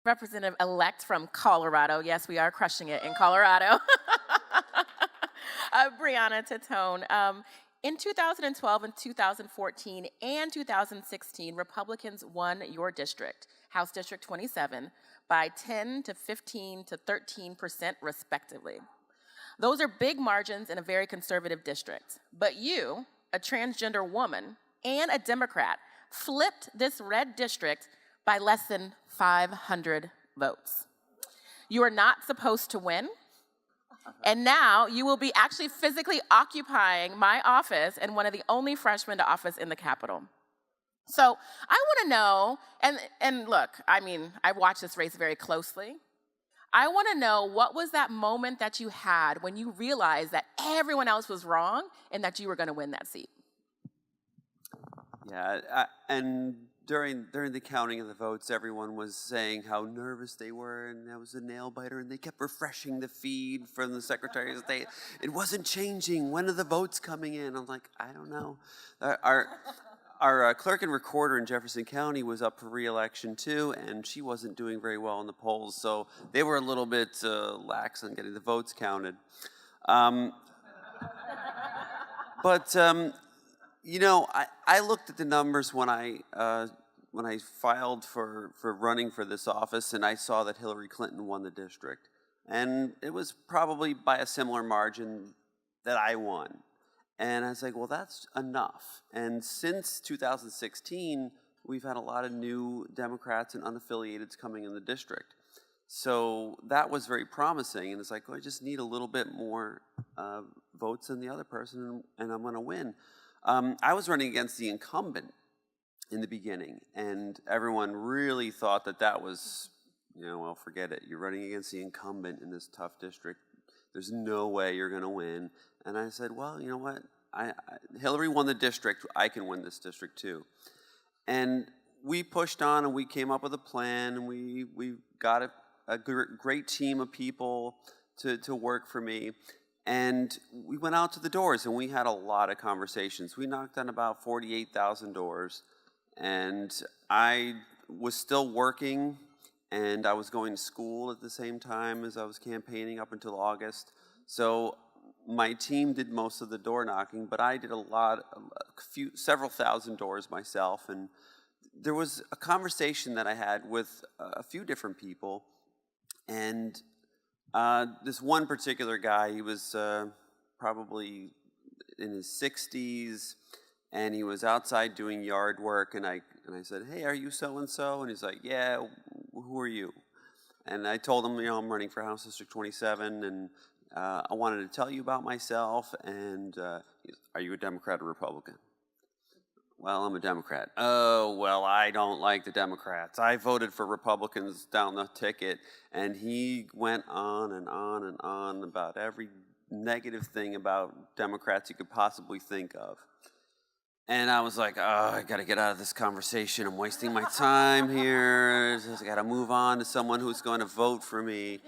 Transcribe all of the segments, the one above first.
Representative-elect from Colorado. Yes, we are crushing it in Colorado. Brianna Titone. In 2012 and 2014 and 2016, Republicans won your district, House District 27, by 10 to 15 to 13% respectively. Those are big margins in a very conservative district. But you, a transgender woman and a Democrat, flipped this red district by less than 500 votes. You are not supposed to win, and now you will be actually physically occupying my office and one of the only freshmen to office in the Capitol. So I want to know, and look, I mean, I've watched this race very closely. I want to know, what was that moment that you had when you realized that everyone else was wrong and that you were going to win that seat? Yeah, and during the counting of the votes, everyone was saying how nervous they were, and that was a nail biter, and they kept refreshing the feed from the Secretary of State. It wasn't changing. When are the votes coming in? I'm like, I don't know. Our clerk and recorder in Jefferson County was up for re-election too, and she wasn't doing very well in the polls, so they were a little bit lax on getting the votes counted. You know, I looked at the numbers when I filed for running for this office, and I saw that Hillary Clinton won the district. And it was probably by a similar margin that I won. And I was like, well, that's enough. And since 2016, we've had a lot of new Democrats and unaffiliateds coming in the district. So that was very promising. And it's like, well, I just need a little bit more votes than the other person, and I'm going to win. I was running against the incumbent in the beginning, and everyone really thought that that was, you know, well, forget it. You're running against the incumbent in this tough district. There's no way you're going to win. And I said, well, you know what? Hillary won the district. I can win this district too. And we pushed on, and we came up with a plan, and we got a great team of people to work for me. And we went out to the doors, and we had a lot of conversations. We knocked on about 48,000 doors, and I was still working, and I was going to school at the same time as I was campaigning up until August. So my team did most of the door knocking, but I did several thousand doors myself. And there was a conversation that I had with a few different people, and this one particular guy, he was probably in his 60s, and he was outside doing yard work, and I said, hey, are you so-and-so? And he's like, yeah, who are you? And I told him, you know, I'm running for House District 27, and I wanted to tell you about myself, and are you a Democrat or Republican? Well, I'm a Democrat. Oh, well, I don't like the Democrats. I voted for Republicans down the ticket. And he went on and on and on about every negative thing about Democrats you could possibly think of. And I was like, oh, I got to get out of this conversation. I'm wasting my time here. I got to move on to someone who's going to vote for me.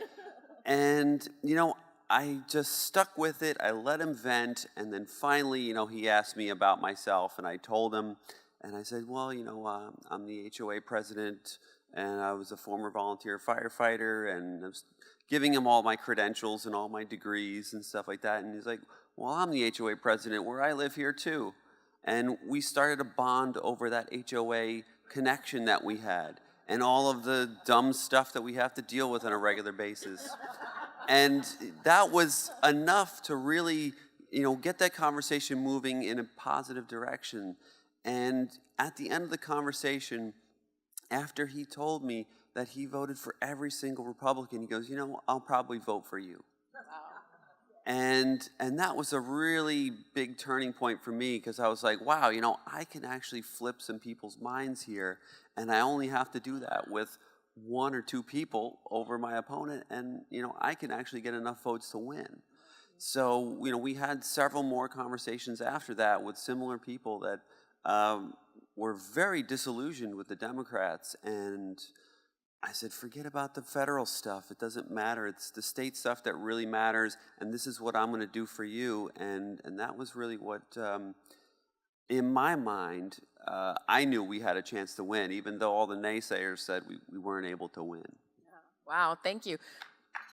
And, you know, I just stuck with it. I let him vent, and then finally, you know, he asked me about myself, and I told him, and I said, well, you know, I'm the HOA president, and I was a former volunteer firefighter, and I was giving him all my credentials and all my degrees and stuff like that, and he's like, well, I'm the HOA president where I live here too. And we started a bond over that HOA connection that we had, and all of the dumb stuff that we have to deal with on a regular basis. And that was enough to really, you know, get that conversation moving in a positive direction. And at the end of the conversation, after he told me that he voted for every single Republican, he goes, you know, I'll probably vote for you. And that was a really big turning point for me, because I was like, wow, you know, I can actually flip some people's minds here, and I only have to do that with one or two people over my opponent, and, you know, I can actually get enough votes to win. So, you know, we had several more conversations after that with similar people that were very disillusioned with the Democrats, and I said, forget about the federal stuff. It doesn't matter. It's the state stuff that really matters, and this is what I'm going to do for you. And that was really what, in my mind, I knew we had a chance to win, even though all the naysayers said we weren't able to win. Wow, thank you.